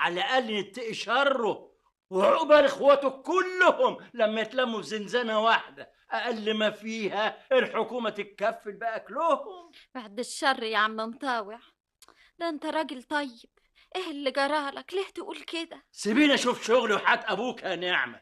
على الاقل نتقي شره، وعقبال اخواته كلهم لما يتلموا في زنزانه واحده اقل ما فيها الحكومه تتكفل باكلهم. بعد الشر يا عم مطاوع، ده انت راجل طيب. ايه اللي جرالك؟ ليه تقول كده؟ سيبيني اشوف شغلي وحات ابوك يا نعمه.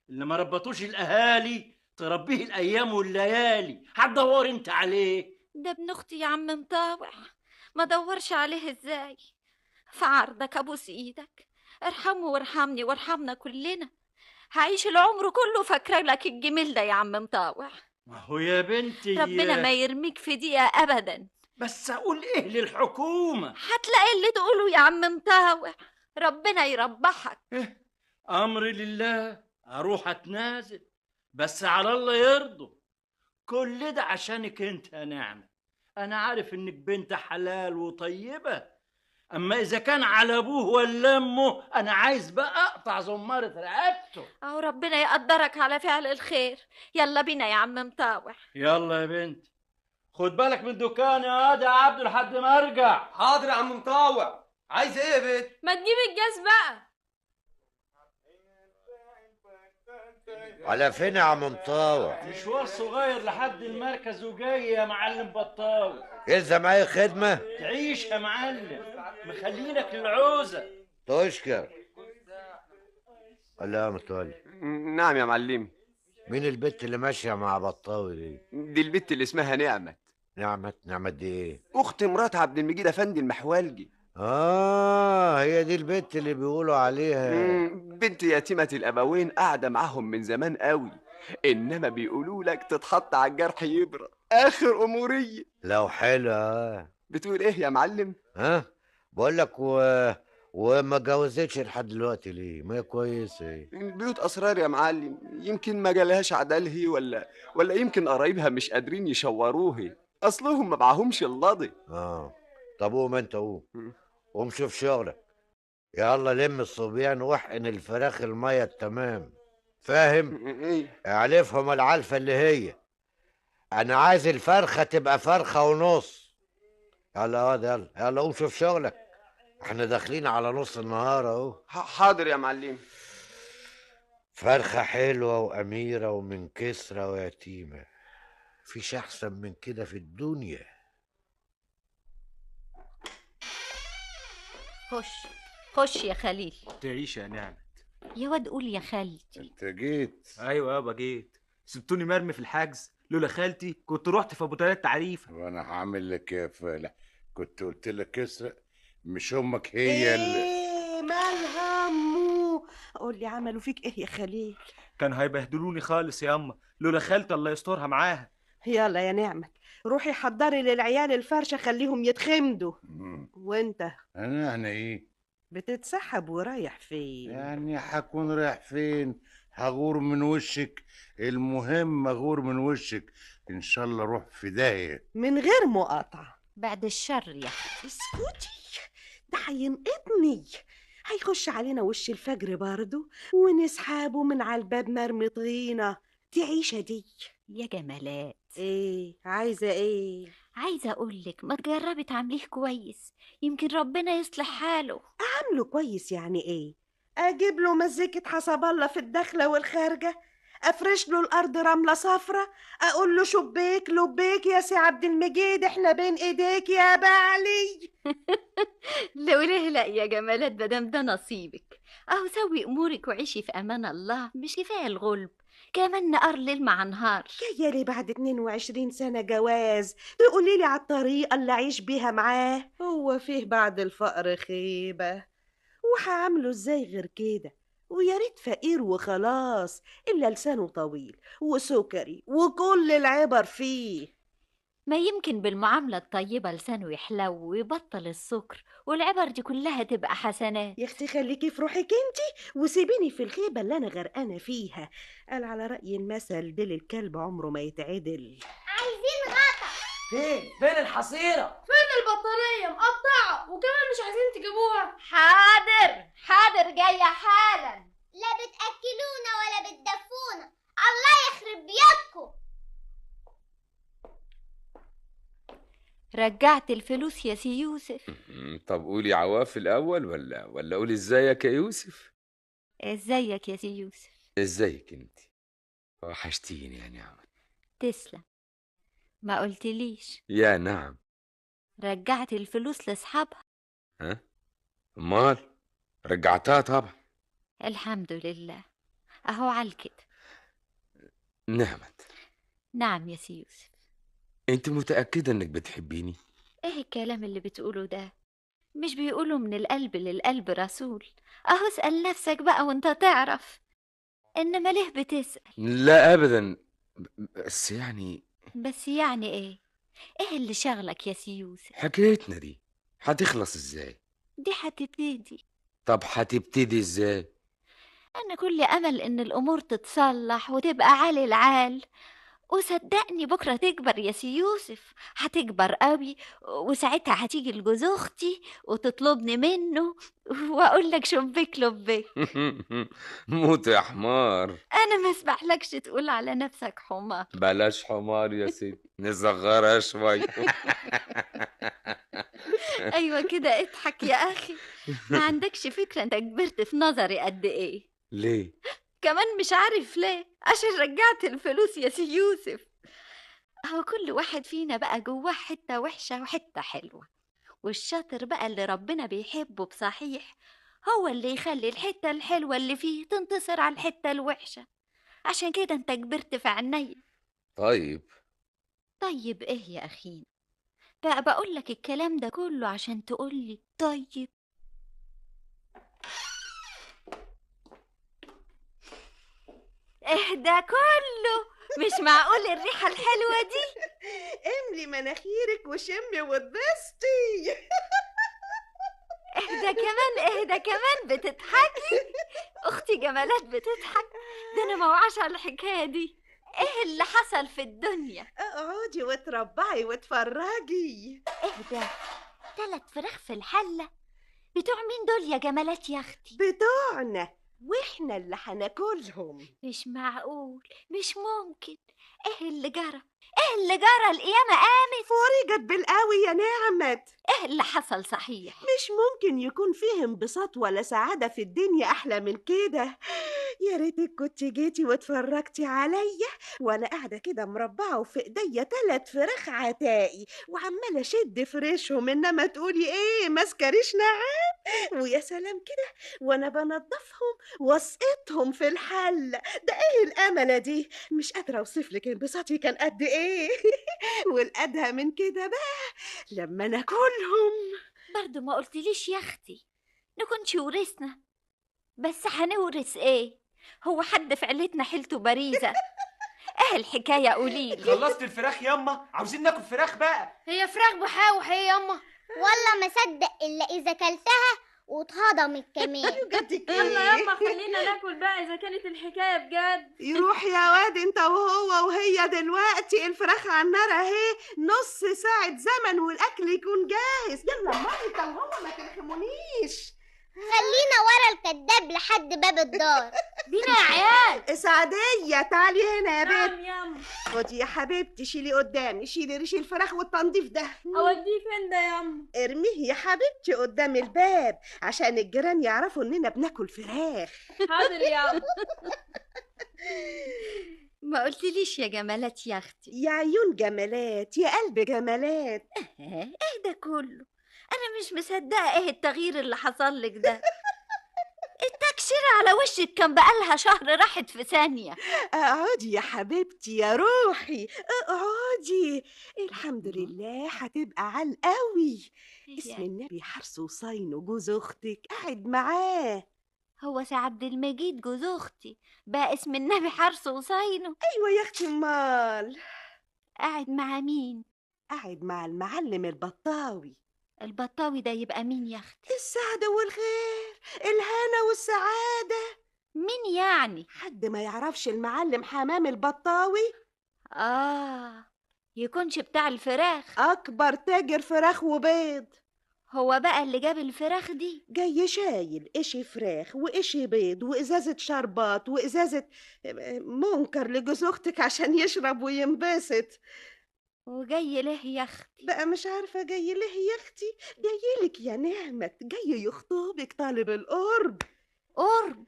اللي ما ربطوش الاهالي تربيه الايام والليالي. هتدور انت عليه؟ ده ابن اختي يا عم مطاوع، ما دورش عليه ازاي؟ في عرضك ابوس ايدك، ارحمه وارحمني وارحمنا كلنا. هعيش العمر كله فاكره لك الجميل ده يا عم مطاوع. ما هو يا ربنا بنتي، ما يرميك في دقيقه ابدا. بس اقول ايه للحكومه؟ هتلاقي اللي تقوله يا عم مطاوع. ربنا يربحك. إيه؟ امري لله، اروح اتنازل، بس على الله يرضى. كل ده عشانك انت يا نعمة. انا عارف انك بنت حلال وطيبة، اما اذا كان على ابوه ولا امه انا عايز بقى اقطع زمارة رقبته. اهو ربنا يقدرك على فعل الخير. يلا بينا يا عم مطاوع. يلا يا بنت، خد بالك من دكان يا واد يا عبد لحد ما ارجع. حاضر يا عم مطاوع. عايز ايه يا بنت؟ ما تجيب الجاز بقى. على فين يا عم مطاوع؟ مشوار صغير لحد المركز وجاي يا معلم بطاوي. يلزم اي خدمة؟ تعيش يا معلم، مخلينك للعوزة. تشكر. الله يا متولي، نعم يا معلمي. مين البت اللي ماشية مع بطاوي دي؟ دي البت اللي اسمها نعمة. نعمت دي ايه؟ اخت مرات عبد المجيد افندي المحوالجي. هي دي البت اللي بيقولوا عليها. بنت يتيمة الابوين قاعدة معاهم من زمان قوي، انما بيقولوا لك تتحط على الجرح يبرى اخر امورية. لو حلوة. بتقول ايه يا معلم؟ ها؟ بقول لك وما جوزتش لحد دلوقتي ليه؟ ما هي كويسة. البيوت اسرار يا معلم، يمكن ما جالهاش عدلها ولا يمكن قرايبها مش قادرين يشوروها، اصلهم ما معاهمش اللضي. طب قوم انت قوم شوف شغلك. يلا لم الصبيان واحقن الفراخ المية التمام، فاهم؟ ايه؟ اعلفهم العلفة اللي هي. انا عايز الفرخة تبقى فرخة ونص. يلا يا واد، يلا قوم شوف شغلك. احنا داخلين على نص النهار اهو. حاضر يا معلم. فرخة حلوة وأميرة ومن كسرة ويتيمة، فيش أحسن من كده في الدنيا. خش خش يا خليل. تعيش يا نعمة. يا واد قول يا خالتي. انت جيت؟ ايوه يابا جيت. سبتوني مرمي في الحجز، لولا خالتي كنت رحت في ابو تلات تعريفه. وانا هعمل لك ايه يا فالح؟ كنت قلت لك اسرق، مش امك هي اللي ايه مالها امو؟ قول لي عملوا فيك ايه يا خليل؟ كان هيبهدلوني خالص يا اما، لولا خالتي الله يسترها معاها. يلا يا نعمة، روحي حضري للعيال الفرشة خليهم يتخمدوا. وانت انا يعني ايه؟ بتتسحب ورايح فين؟ يعني هكون رايح فين؟ هغور من وشك. المهم اغور من وشك، ان شاء الله اروح في داهيه. من غير مقاطعة. بعد الشر يا اسكتي، ده هينقطني. هيخش علينا وش الفجر برضه ونسحبه من على الباب مرمي طغينة. دي عيشة دي يا جمالات. ايه عايزة ايه؟ عايزة اقولك ما تجربي تعمليه كويس، يمكن ربنا يصلح حاله. اعمله كويس يعني ايه؟ اجيب له مزيكة حسب الله في الداخلة والخارجة؟ افرش له الارض رملة صفرة؟ اقول له شبيك لبيك يا سي عبد المجيد احنا بين ايديك يا بعلي؟ لو ليه لا يا جمالات، مادام ده نصيبك اهو سوي امورك وعيشي في امان الله. مش كفايه الغلب كمان نقار ليل مع نهار؟ جايه لي بعد 22 سنة جواز تقولي لي على الطريقة اللي اعيش بيها معاه؟ هو فيه بعد الفقر خيبة؟ وهعمله ازاي غير كده؟ ويا ريت فقير وخلاص، الا لسانه طويل وسكري وكل العبر فيه. ما يمكن بالمعامله الطيبه لسانه يحلو ويبطل السكر، والعبر دي كلها تبقى حسنات. يا اختي خليكي في روحك انتي وسيبيني في الخيبة اللي انا غرقانة فيها. قال على رأي المثل ديل الكلب عمره ما يتعدل. عايزين غطا. فين الحصيرة؟ فين البطارية مقطعة وكمان مش عايزين تجيبوها؟ حاضر حاضر جايه حالا. لا بتأكلونا ولا بتدفونا، الله يخرب بيوتكم. رجعت الفلوس يا سي يوسف. طب قولي عواف الأول ولا قولي ازيك يا يوسف؟ ازيك يا سي يوسف؟ ازيك انت؟ وحشتيني يا نعم. تسلم. ما قلتليش يا نعم. رجعت الفلوس لاصحابها؟ ها؟ امال رجعتها طبعا. الحمد لله. اهو على كده. نعمت. نعم يا سي يوسف. انت متأكدة انك بتحبيني؟ ايه الكلام اللي بتقوله ده؟ مش بيقولوا من القلب للقلب رسول؟ اهو اسأل نفسك بقى وانت تعرف. انما ليه بتسأل؟ لا ابدا. بس بس يعني ايه؟ ايه اللي شغلك يا سي يوسف؟ حكايتنا دي هتخلص ازاي؟ دي هتبتدي. طب هتبتدي ازاي؟ انا كل امل ان الامور تتصلح وتبقى عالي العال. وصدقني بكرة تكبر يا سي يوسف، هتكبر قوي. وساعتها هتيجي لجوز اختي وتطلبني منه واقول لك شبك لبك. موت يا حمار. انا ما اسمحلكش تقول على نفسك حمار. بلاش حمار يا ست، نصغرها شوية. ايوه كده اضحك يا اخي. ما عندكش فكرة انت كبرت في نظري قد ايه. ليه؟ كمان مش عارف ليه؟ عشان رجعت الفلوس يا سي يوسف. هو كل واحد فينا بقى جواه حتة وحشة وحتة حلوة، والشاطر بقى اللي ربنا بيحبه بصحيح هو اللي يخلي الحتة الحلوة اللي فيه تنتصر على الحتة الوحشة. عشان كده انت كبرت في عيني. طيب. طيب ايه يا اخينا؟ بقى بقولك الكلام ده كله عشان تقولي طيب. اهدى كله. مش معقول الريحة الحلوة دي. املي مناخيرك وشمي واتبسطي. اهدى كمان بتضحكي. اختي جمالات بتضحك. ده انا موعاش على الحكاية دي. ايه اللي حصل في الدنيا؟ اقعدي وتربعي وتفرجي. اهدى. 3 فراخ في الحلة؟ بتوع مين دول يا جمالات يا اختي؟ بتوعنا، واحنا اللي هناكلهم. مش معقول، مش ممكن. ايه اللي جرى؟ ايه اللي جرى؟ القيامة قامت؟ فرجت بالقوي يا نعمت. ايه اللي حصل صحيح؟ مش ممكن يكون فيه انبساط ولا سعادة في الدنيا أحلى من كده. يا ريتك كنت جيتي واتفرجتي عليا وانا قاعدة كده مربعة وفي ايديا 3 فراخ عتائي وعمالة اشد في ريشهم، انما تقولي ايه ماسكة ريش نعام. ويا سلام كده وانا بنضفهم واسقطهم في الحلة. ده ايه الاملة دي؟ مش قادرة اوصفلك انبساطي كان قد ايه. والادهى من كده بقى لما ناكلهم. برضو ما قلتليش يا اختي نكونش ورثنا. بس هنورث ايه؟ هو حد في عيلتنا حيلته بريزة؟ ايه الحكاية قوليلي. خلصت الفراخ ياما، عاوزين ناكل فراخ بقى. هي فراخ بحاوح هي ياما. والله ما صدق الا اذا كلتها واتهضمت كمان. يلا ياما خلينا ناكل بقى اذا كانت الحكايه بجد. يروح يا واد انت وهو وهي دلوقتي الفراخ على النار اهي، نص ساعة زمن والاكل يكون جاهز. يلا مامي انت وهو ما تلخمونيش. خلينا ورا الكداب لحد باب الدار. بينا يا عيال. سعدية تعالي هنا يا نعم بنت. ياما. خدي يا حبيبتي شيلي قدامي، شيلي ريش الفراخ والتنظيف ده. اوديه فين ده ياما؟ ارميه يا حبيبتي قدام الباب عشان الجيران يعرفوا اننا بناكل فراخ. حاضر ياما. ما قلتليش يا جمالات يا اختي. يا عيون جمالات، يا قلب جمالات. ايه ده كله؟ انا مش مصدقه ايه التغيير اللي حصل لك ده. التكشيرة على وشك كان بقالها شهر راحت في ثانية. اقعدي يا حبيبتي يا روحي، اقعدي. الحمد لله هتبقى عال قوي. اسم النبي حرص وصين وجوز اختك قاعد معاه. هو سي عبد المجيد جوز اختي بقى اسم النبي حرص وصينه؟ ايوه يا اختي امال. قاعد مع مين؟ قاعد مع المعلم البطاوي. البطاوي ده يبقى مين يا اختي؟ السعادة والخير، الهنا والسعادة. مين يعني؟ حد ما يعرفش المعلم حمام البطاوي؟ يكونش بتاع الفراخ؟ أكبر تاجر فراخ وبيض. هو بقى اللي جاب الفراخ دي؟ جاي شايل إشي فراخ وإشي بيض وإزازة شربات وإزازة منكر لجوز أختك عشان يشرب وينبسط. وجاي ليه يا اختي؟ بقى مش عارفة جاي ليه يا اختي؟ جايلك يا نعمة، جاي يخطبك طالب القرب. قرب؟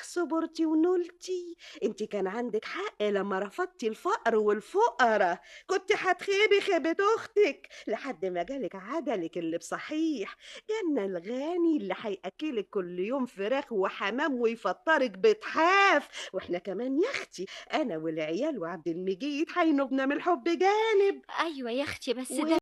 صبرتي ونلتي. انت كان عندك حق لما رفضتي الفقر والفقرة، كنت هتخيبي خيبة اختك لحد ما جالك عدلك اللي بصحيح. جالنا الغني اللي هياكلك كل يوم فراخ وحمام ويفطرك بتحاف، واحنا كمان يا اختي انا والعيال وعبد المجيد هينوبنا من الحب جانب. ايوه يا اختي، بس و- ده